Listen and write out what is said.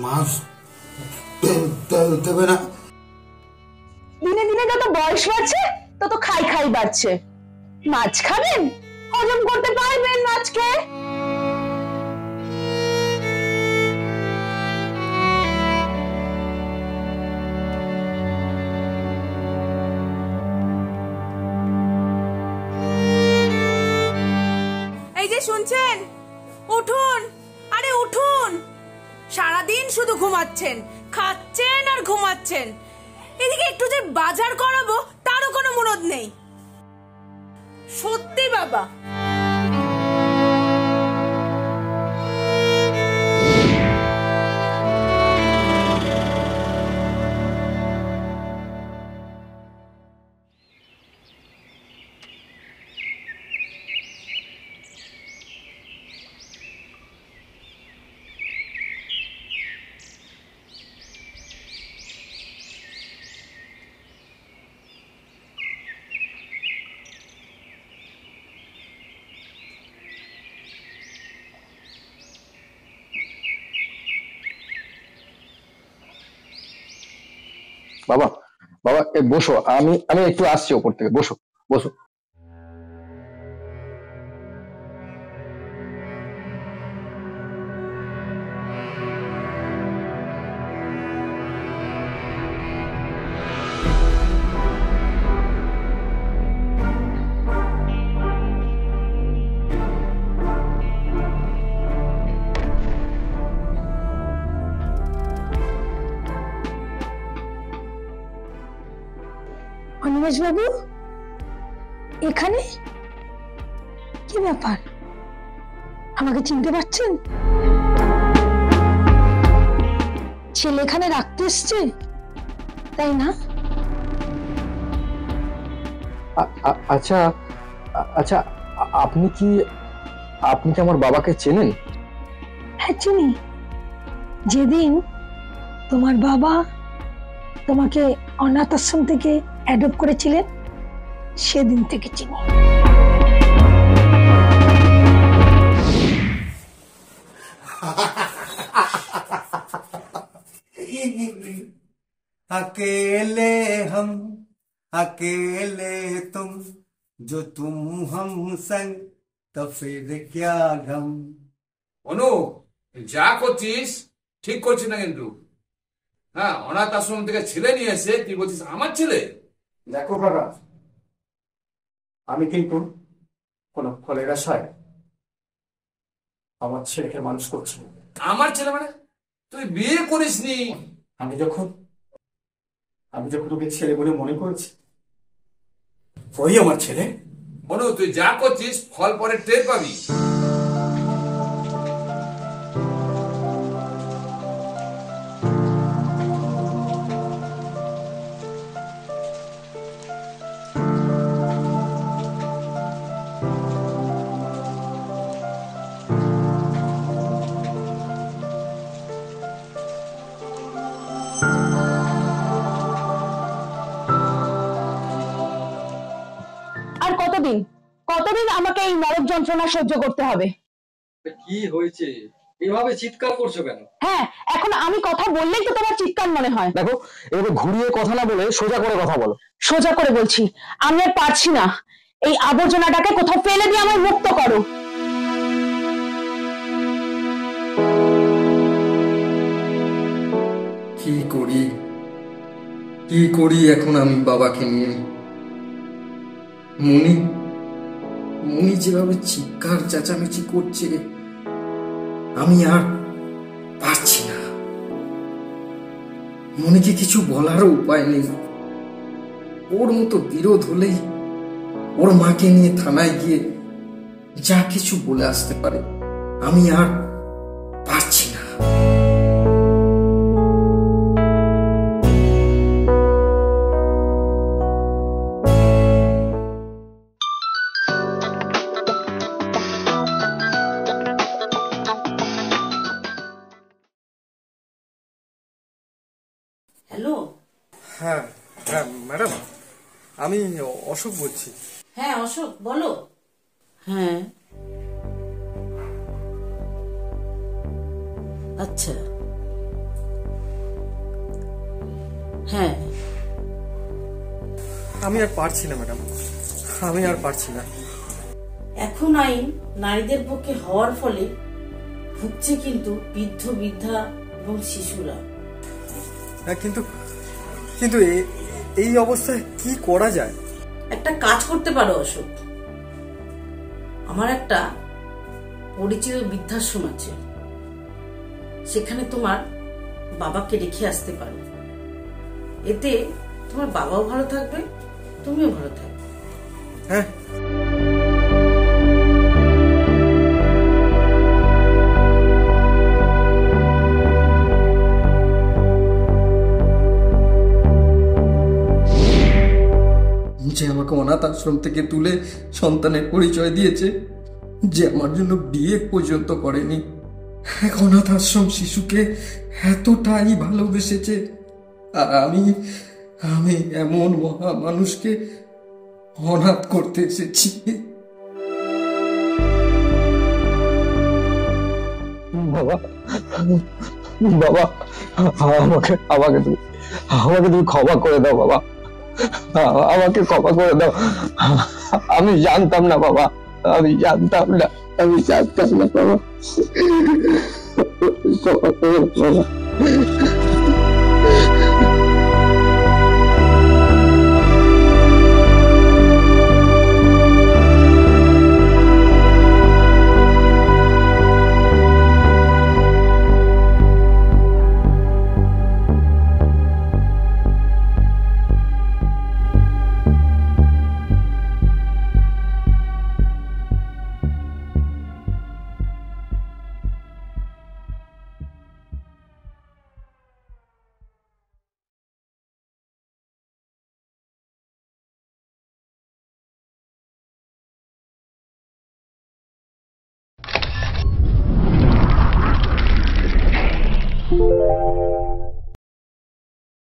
মাছ দেবে না? দিনে দিনে যত বয়স বাড়ছে তত খাই খাই বাড়ছে। মাছ খাবেন, হজম করতে পারবেন মাছকে? এই যে শুনছেন, উঠুন, আরে উঠুন। সারাদিন শুধু ঘুমাচ্ছেন, খাচ্ছেন আর ঘুমাচ্ছেন। এদিকে একটু যে বাজার করাবো তারও কোনো মুরদ নেই। সত্যি বাবা। বাবা, বাবা বসো, আমি আমি একটু আসছি ওপর থেকে, বসো বসো। অনিমেষ বাবু এখানে? কি ব্যাপার, আমাকে চিনতে পারছেন? ছেলে এখানে রাখতে এসছে তাই না? আচ্ছা আচ্ছা, আপনি কি আমার বাবাকে চেনেন? হ্যাঁ চিনি। যেদিন তোমার বাবা তোমাকে অনাথ আশ্রম থেকে অ্যাডপ্ট করেছিলেন সেদিন থেকে চিনি। अकेले हम अकेले तुम, जो तुम हम संग तो फिर क्या गम। অনু, যা করছিস ঠিক করছিস না কিন্তু। হ্যাঁ, অনাথ আশ্রম থেকে ছেলে নিয়ে এসে তুই বলছিস আমার ছেলে। দেখো কাকা, আমি কিন্তু কোনো ফলের আশায় আমার ছেলেকে মানুষ করছি। আমার ছেলে মানে? তুই বিয়ে করিসনি। আমি যখন ওকে ছেলে বলে মনে করেছি, ওই আমার ছেলে। অনু, তুই যা করছিস ফল পরে টের পাবি। আর কতদিন আমাকে এই নরক যন্ত্রণা সহ্য করতে হবে? কি হয়েছে, এভাবে চিৎকার করছো কেন? হ্যাঁ, এখন আমি কথা বললেই তো তোমার চিৎকার মনে হয়। দেখো, এভাবে ঘুরিয়ে কথা না বলে সোজা করে কথা বলো। সোজা করে বলছি, আমি আর পারছি না। এই আবর্জনাটাকে কোথাও ফেলে দিয়ে আমায় মুক্ত করো। কি করি এখন আমি বাবাকে নিয়ে? মনি যেভাবে চিৎকার চেঁচামেচি করছে, আমি আর পারছি না। মনিকে কিছু বলারও উপায় নেই। ওর মতো বিরোধ হলেই ওর মাকে নিয়ে থানায় গিয়ে যা কিছু বলে আসতে পারে। আমি আর পারছি না। হ্যালো। হ্যাঁ হ্যাঁ ম্যাডাম, আমি অশোক বলছি। হ্যাঁ অশোক, বলো। হ্যাঁ আচ্ছা, হ্যাঁ, আমি আর পারছি না ম্যাডাম, আমি আর পারছি না। এখন আইন নারীদের পক্ষে হওয়ার ফলে ভুগছে কিন্তু বৃদ্ধ বৃদ্ধা এবং শিশুরা। হ্যাঁ, কিন্তু কিন্তু এই অবস্থায় কি করা যায়? একটা কাজ করতে পারো অশোক, আমার একটা পরিচিত বৃদ্ধাশ্রম আছে, সেখানে তোমার বাবাকে রেখে আসতে পারো। এতে তোমার বাবাও ভালো থাকবে, তুমিও ভালো থাকবে। হ্যাঁ, যে আমাকে অনাথ আশ্রম থেকে তুলে সন্তানের পরিচয় দিয়েছে, যে আমার জন্য বিয়ে পর্যন্ত করেনি, এক অনাথ আশ্রম শিশুকে এতটাই ভালোবেসেছে, আর আমি এমন মহা মানুষকে অনাথ করতে এসেছি। বাবা, বাবা, আমাকে আমাকে তুমি আমাকে তুমি ক্ষমা করে দাও বাবা, আমাকে ক্ষমা করে দাও। আমি জানতাম না বাবা, আমি জানতাম না বাবা, ক্ষমা করে দাও বাবা।